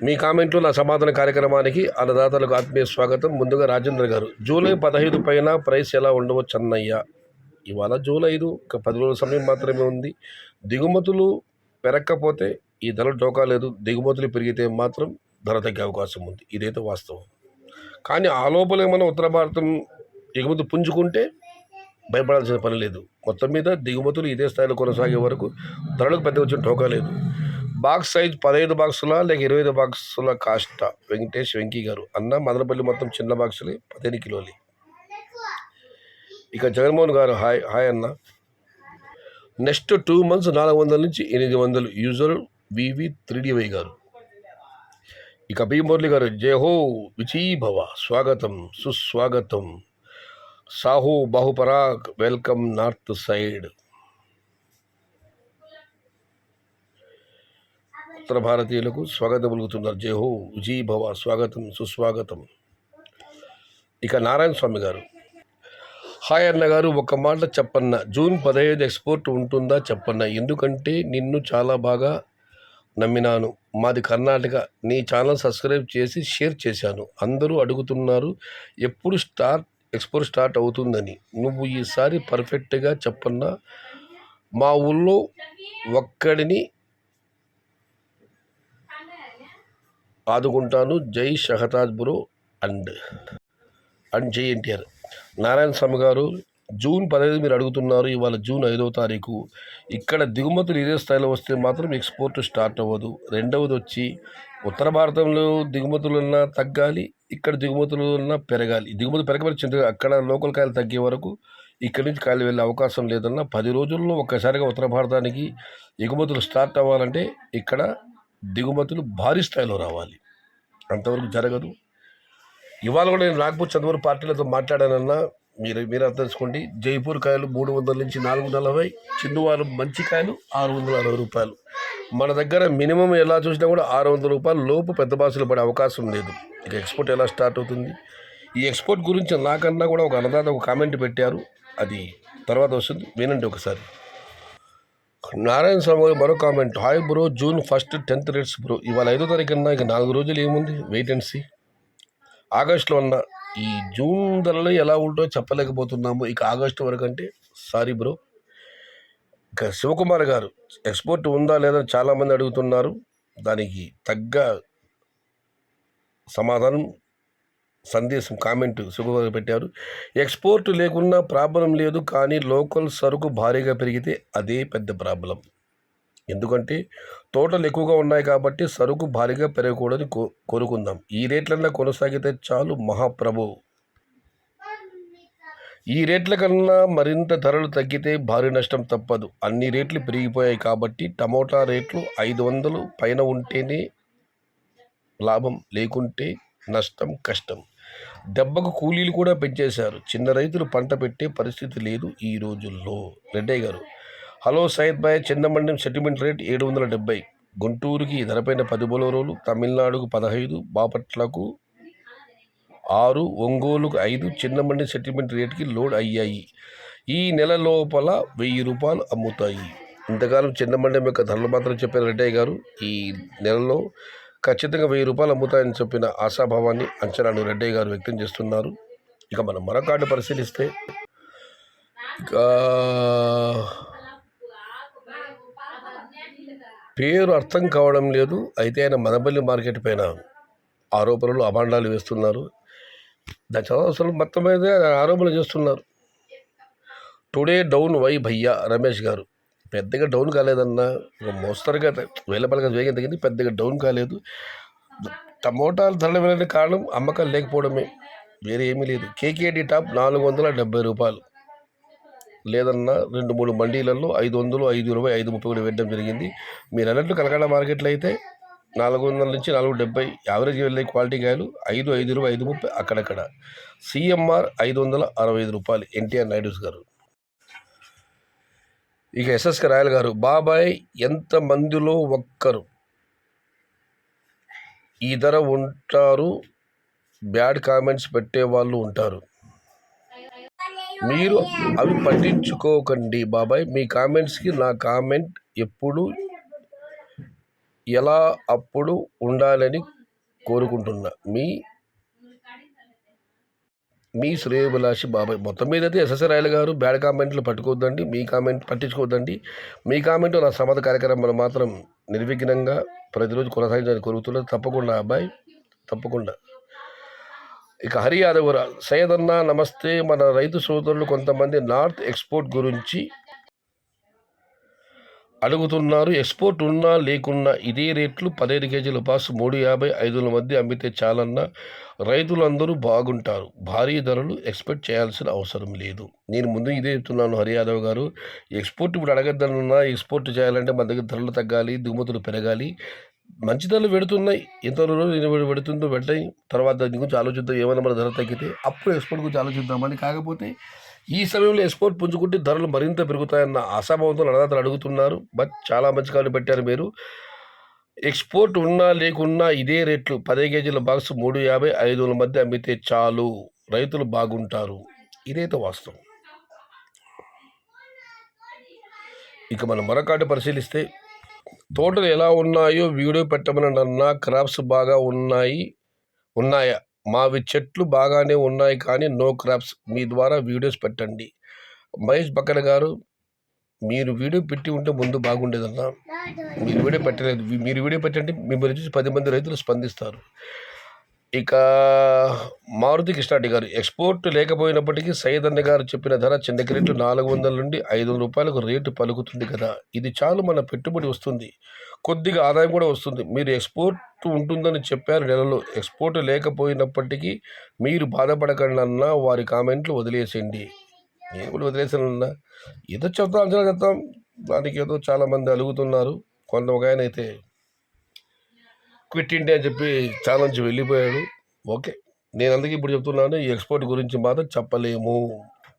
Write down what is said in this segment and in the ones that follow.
మీ కామెంట్లు నా సమాధాన కార్యక్రమానికి అన్నదాతలకు ఆత్మీయ స్వాగతం. ముందుగా రాజేంద్ర గారు, జూలై 15 పైన ప్రైస్ ఎలా ఉండవచ్చు అన్నయ్య? ఇవాళ జూలై 5, ఒక 10 రోజుల సమయం మాత్రమే ఉంది. దిగుమతులు పెరగకపోతే ఈ ధర డోకా లేదు, దిగుమతులు పెరిగితే మాత్రం ధర తగ్గే అవకాశం ఉంది. ఇదైతే వాస్తవం. కానీ ఆ లోపల ఏమైనా ఉత్తర భారతం ఎగుమతి పుంజుకుంటే భయపడాల్సిన పని లేదు. మొత్తం మీద దిగుమతులు ఇదే స్థాయిలో కొనసాగే వరకు ధరలకు పెద్ద వచ్చిన ఢోకా లేదు. బాక్స్ సైజ్ 15 బాక్సుల లేక 25 బాక్సుల కాస్ట్. వెంకటేష్ వెంకీ గారు, అన్న మదనపల్లి మొత్తం చిన్న బాక్సులే 15 కిలోలు. ఇక జగన్మోహన్ గారు, హాయ్ హాయ్ అన్న. నెక్స్ట్ 2 months 400 నుంచి 800 యూజర్ వివి 3DY గారు. ఇక బి మురళి గారు, జయహో విజయీభవ, స్వాగతం సుస్వాగతం. సాహు బాహుపరాగ్, వెల్కమ్ నార్త్ సైడ్. ఉత్తర భారతీయులకు స్వాగతం పలుకుతున్నారు. జయహో విజయీభవ, స్వాగతం సుస్వాగతం. ఇక నారాయణ స్వామి గారు, హాయ్ అన్న గారు, ఒక మాట చెప్పన్న, జూన్ 15 ఎక్స్పోర్ట్ ఉంటుందా చెప్పన్న? ఎందుకంటే నిన్ను చాలా బాగా నమ్మినాను. మాది కర్ణాటక. నీ ఛానల్ సబ్స్క్రైబ్ చేసి షేర్ చేశాను. అందరూ అడుగుతున్నారు ఎప్పుడు ఎక్స్పోర్ట్ స్టార్ట్ అవుతుందని. నువ్వు ఈసారి పర్ఫెక్ట్గా చెప్పన్నా. మా ఊళ్ళో ఒక్కడిని ఆదుకుంటాను. జై షహతాజ్ బ్రో అండ్ జై ఎన్టీఆర్. నారాయణ స్వామి గారు, జూన్ 15 మీరు అడుగుతున్నారు. ఇవాళ జూన్ 5వ తారీఖు. ఇక్కడ దిగుమతులు ఇదే స్థాయిలో వస్తే మాత్రం ఎక్స్పోర్ట్ స్టార్ట్ అవ్వదు. రెండవది వచ్చి ఉత్తర భారతంలో దిగుమతులన్నా తగ్గాలి, ఇక్కడ దిగుమతులన్నా పెరగాలి. దిగుమతి పెరగబడి అక్కడ లోకల్ కాయలు తగ్గే వరకు ఇక్కడి నుంచి కాయలు వెళ్ళే అవకాశం లేదన్నా. 10 రోజుల్లో ఒక్కసారిగా ఉత్తర భారతానికి ఎగుమతులు స్టార్ట్ అవ్వాలంటే ఇక్కడ దిగుమతులు భారీ స్థాయిలో రావాలి. అంతవరకు జరగదు. ఇవాళ కూడా నేను నాగపూర్ చంద్రబాబు పార్టీలతో మాట్లాడానన్నా. మీరు అర్థం చేసుకోండి. జైపూర్ కాయలు 300 నుంచి 440, చిన్నువారు మంచి కాయలు 660 రూపాయలు. మన దగ్గర మినిమం ఎలా చూసినా కూడా 600 రూపాయల లోపు పెద్ద బాసులు పడే అవకాశం లేదు. ఇక ఎక్స్పోర్ట్ ఎలా స్టార్ట్ అవుతుంది? ఈ ఎక్స్పోర్ట్ గురించి నాకన్నా కూడా ఒక అన్నదాత ఒక కామెంట్ పెట్టారు, అది తర్వాత వస్తుంది, వినండి ఒకసారి. నారాయణ స్వామి గారు మరో comment, hi bro, June 1 10th rates bro. ఇవాళ 5వ తారీఖు అన్నా, ఇక 4 రోజులు ఏముంది, వెయిట్ అండ్ సీ. ఆగస్టులో అన్న ఈ జూన్ ధరలు ఎలా ఉంటో చెప్పలేకపోతున్నాము. ఇక ఆగస్టు వరకు అంటే సారీ బ్రో. ఇక శివకుమార్ గారు, ఎక్స్పోర్ట్ ఉందా లేదా చాలామంది అడుగుతున్నారు. దానికి తగ్గ సమాధానం సందేశం కామెంట్ శివకుమార్ పెట్టారు. ఎక్స్పోర్ట్ లేకున్నా ప్రాబ్లం లేదు, కానీ లోకల్ సరుకు భారీగా పెరిగితే అదే పెద్ద ప్రాబ్లం. ఎందుకంటే తోటలు ఎక్కువగా ఉన్నాయి కాబట్టి సరుకు భారీగా పెరగకూడదని కోరుకుందాం. ఈ రేట్లన్నా కొనసాగితే చాలు మహాప్రభు. ఈ రేట్ల కన్నా మరింత ధరలు తగ్గితే భారీ నష్టం తప్పదు. అన్ని రేట్లు పెరిగిపోయాయి కాబట్టి టమోటా రేట్లు 500 పైన ఉంటేనే లాభం, లేకుంటే నష్టం కష్టం. దెబ్బకు కూలీలు కూడా పెంచేశారు. చిన్న రైతులు పంట పెట్టే పరిస్థితి లేదు ఈ రోజుల్లో. రెడ్డయ్య గారు, హలో సైద్ భాయ్, చిన్నమండ్యం సెటిల్మెంట్ రేట్ 770. గుంటూరుకి ధరపైన 10 బొలోరోలు, తమిళనాడుకు 15, బాపట్లకు 6, ఒంగోలుకు 5 చిన్నమండ్యం సెటిల్మెంట్ రేట్కి లోడ్ అయ్యాయి. ఈ నెల లోపల 1000 రూపాయలు అమ్ముతాయి. ఇంతకాలం చిన్నమండ్యం యొక్క ధరలు మాత్రం చెప్పిన రెడ్డయ్య గారు ఈ నెలలో ఖచ్చితంగా 1000 రూపాయలు అమ్ముతాయని చెప్పిన ఆశాభావాన్ని, అంచనాను రెడ్డయ్య గారు వ్యక్తం చేస్తున్నారు. ఇక మనం మరొకటి పరిశీలిస్తే, ఇక పేరు అర్థం కావడం లేదు. అయితే ఆయన మదనపల్లి మార్కెట్ పైన ఆరోపణలు అభాండాలు వేస్తున్నారు. దాని చదవసలు మొత్తం మీద ఆరోపణలు చేస్తున్నారు. టుడే డౌన్ వై భయ్యా రమేష్ గారు, పెద్దగా డౌన్ కాలేదన్నా, మోస్తరుగా వేలపలగా వేగం తగ్గింది, పెద్దగా డౌన్ కాలేదు. టమోటాలు ధరలు వెళ్ళడానికి కారణం అమ్మకాలు లేకపోవడమే, వేరే ఏమీ లేదు. కేకేడి టాప్ 470 రూపాయలు లేదన్నా 2-3 మండీలలో 500, 520, 530 కూడా వేయడం జరిగింది. మీరు అన్నట్లు కలకడ మార్కెట్లో అయితే 400 నుంచి 470 యావరేజ్ వెళ్ళే క్వాలిటీ కాయలు 5, 520, 530 అక్కడక్కడ. సిఎంఆర్ 565 రూపాయలు. ఎన్టీఆర్ నాయుడుస్ గారు. ఇక ఎస్ఎస్కే రాయల్ గారు, బాబాయ్ ఎంత మందిలో ఒక్కరు ఈ ధర ఉంటారు, బ్యాడ్ కామెంట్స్ పెట్టేవాళ్ళు ఉంటారు. మీరు అవి పట్టించుకోకండి బాబాయ్. మీ కామెంట్స్కి నా కామెంట్ ఎప్పుడు ఎలా అప్పుడు ఉండాలని కోరుకుంటున్నా మీ శ్రేయోభిలాషి బాబాయ్. మొత్తం మీద అయితే ఎస్ఎస్ఆర్ రాయలు గారు బ్యాడ్ కామెంట్లు పట్టుకోవద్దండి, మీ కామెంట్ పట్టించుకోవద్దండి. మీ కామెంట్ నా సమాధ కార్యక్రమాలు మాత్రం నిర్విఘ్నంగా ప్రతిరోజు కొనసాగించాలని కోరుతున్నారు. తప్పకుండా అబ్బాయి, తప్పకుండా. ఇక హరి యాదవ్ సయ్యద్ అన్న నమస్తే. మన రైతు సోదరులు కొంతమంది నార్త్ ఎక్స్పోర్ట్ గురించి అడుగుతున్నారు. ఎక్స్పోర్ట్ ఉన్నా లేకున్నా ఇదే రేట్లు 15 కేజీల బాక్స్ 350, 500 మధ్య అమ్మితే చాలన్న రైతులందరూ బాగుంటారు. భారీ ధరలు ఎక్స్పెక్ట్ చేయాల్సిన అవసరం లేదు. నేను ముందు ఇదే చెప్తున్నాను హరి యాదవ్ గారు. ఎక్స్పోర్ట్ ఇప్పుడు అడగద్దనున్నా, ఎక్స్పోర్ట్ చేయాలంటే మన దగ్గర ధరలు తగ్గాలి, దిగుమతులు పెరగాలి. మంచి ధరలు పెడుతున్నాయి, ఎంత రోజులు పెడుతుందో పెట్టాయి. తర్వాత దీని గురించి ఆలోచిద్దాం. ఏమైనా మన ధర తగ్గితే అప్పుడు ఎక్స్పోర్ట్ గురించి ఆలోచిద్దామని. కాకపోతే ఈ సమయంలో ఎక్స్పోర్ట్ పుంజుకుంటే ధరలు మరింత పెరుగుతాయన్న ఆశాభావంతో అన్నదాతలు అడుగుతున్నారు. బట్ చాలా మంచి కావాలి పెట్టారు మీరు. ఎక్స్పోర్ట్ ఉన్నా లేకున్నా ఇదే రేట్లు 10 కేజీల బాక్స్ 350, 500 మధ్య అమ్మితే చాలు, రైతులు బాగుంటారు. ఇదైతే వాస్తవం. ఇక మనం మరొకటి పరిశీలిస్తే తోటలు ఎలా ఉన్నాయో వీడియో పెట్టమని అన్నా. క్రాప్స్ బాగా ఉన్నాయా? మావి చెట్లు బాగానే ఉన్నాయి కానీ నో క్రాప్స్. మీ ద్వారా వీడియోస్ పెట్టండి. మహేష్ బక్కన గారు, మీరు వీడియో పెట్టి ఉంటే ముందు బాగుండేదన్నా. మీరు వీడియో పెట్టలేదు. మీరు వీడియో పెట్టండి, మిమ్మల్ని చూసి 10 మంది రైతులు స్పందిస్తారు. ఇక మారుతి కృష్ణారెడ్డి గారు, ఎక్స్పోర్ట్ లేకపోయినప్పటికీ సయ్యద్ అన్న గారు చెప్పిన ధర చిన్న రేట్లు 400 నుండి 500 రూపాయలకు రేటు పలుకుతుంది కదా. ఇది చాలు, మన పెట్టుబడి వస్తుంది, కొద్దిగా ఆదాయం కూడా వస్తుంది. మీరు ఎక్స్పోర్ట్ ఉంటుందని చెప్పారు నెలలో. ఎక్స్పోర్ట్ లేకపోయినప్పటికీ మీరు బాధపడకండి అన్న. వారి కామెంట్లు వదిలేసేయండి. నేను కూడా వదిలేసానన్నా. ఏదో చెప్తాం, అంచనా చెప్తాం. దానికి ఏదో చాలామంది అలుగుతున్నారు. ఒక ఆయన అయితే క్విట్ ఇండియా అని చెప్పి చాలా నుంచి వెళ్ళిపోయాడు. ఓకే, నేను అందుకే ఇప్పుడు చెప్తున్నాను, ఈ ఎక్స్పోర్ట్ గురించి మాత్రం చెప్పలేము.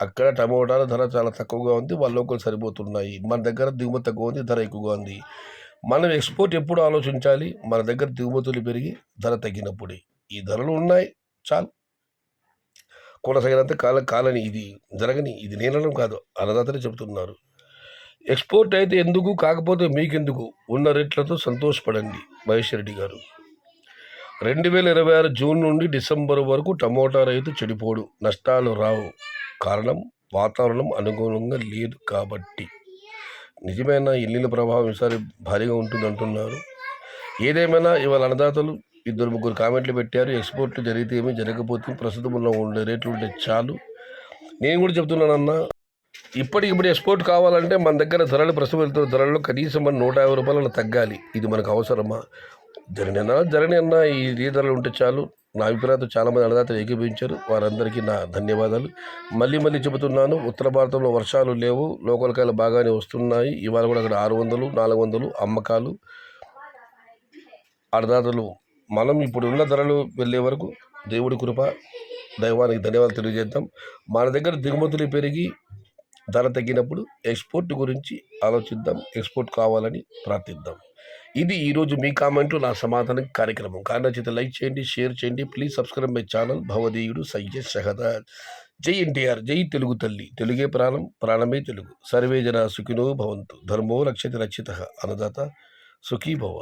అక్కడ టమోటాల ధర చాలా తక్కువగా ఉంది, వాళ్ళ లోకల్ సరిపోతున్నాయి. మన దగ్గర దిగుమతి తక్కువ ఉంది, ధర ఎక్కువగా ఉంది. మనం ఎక్స్పోర్ట్ ఎప్పుడు ఆలోచించాలి? మన దగ్గర దిగుమతులు పెరిగి ధర తగ్గినప్పుడే. ఈ ధరలు ఉన్నాయి, చాలు, కొనసాగినంత కాలని ఇది జరగని. ఇది నేనడం కాదు, అన్నదాతనే చెబుతున్నారు. ఎక్స్పోర్ట్ అయితే ఎందుకు, కాకపోతే మీకెందుకు? ఉన్న రేట్లతో సంతోషపడండి. మహేష్ రెడ్డి గారు, 2026 జూన్ నుండి డిసెంబర్ వరకు టమోటా రైతు చెడిపోడు, నష్టాలు రావు. కారణం వాతావరణం అనుగుణంగా లేదు కాబట్టి. నిజమైన ఎల్లిన ప్రభావం ఈసారి భారీగా ఉంటుందంటున్నారు. ఏదేమైనా ఇవాళ అన్నదాతలు 2-3 కామెంట్లు పెట్టారు. ఎక్స్పోర్ట్లు జరిగితే ఏమీ జరగకపోతే ప్రస్తుతం ఉండే రేట్లు ఉంటే చాలు. నేను కూడా చెప్తున్నానన్నా, ఇప్పటికిప్పుడు ఎక్స్పోర్ట్ కావాలంటే మన దగ్గర ధరలు ప్రస్తుతం వెళ్తున్న ధరల్లో కనీసం మన 150 రూపాయలు తగ్గాలి. ఇది మనకు అవసరమా? జరగని అన్న ఈ ధరలు ఉంటే చాలు. నా అభిప్రాయంతో చాలామంది అన్నదాతలు ఏకీభవించారు. వారందరికీ నా ధన్యవాదాలు. మళ్ళీ చెబుతున్నాను, ఉత్తర భారతంలో వర్షాలు లేవు, లోకల్ కాయలు బాగానే వస్తున్నాయి. ఇవాళ కూడా అక్కడ 600, 400 అమ్మకాలు. అన్నదాతలు మనం ఇప్పుడు ఉన్న ధరలు వెళ్ళే వరకు దేవుడి కృప, దైవానికి ధన్యవాదాలు తెలియజేద్దాం. మన దగ్గర దిగుమతులు పెరిగి ధర తగ్గినప్పుడు ఎక్స్పోర్ట్ గురించి ఆలోచిద్దాం, ఎక్స్పోర్ట్ కావాలని ప్రార్థిద్దాం. ఇది ఈరోజు మీ కామెంట్లు, నా సమాధానం కార్యక్రమం. కారణం లైక్ చేయండి, షేర్ చేయండి. Please subscribe my channel. భవదీయుడు సయ్యద్ షహదాద్. జై ఎన్టీఆర్, జై తెలుగు తల్లి. తెలుగే ప్రాణం, ప్రాణమే తెలుగు. సర్వే జన సుఖినో భవంతు. ధర్మో రక్షతి రక్షిత. అన్నదాత సుఖీ భవ.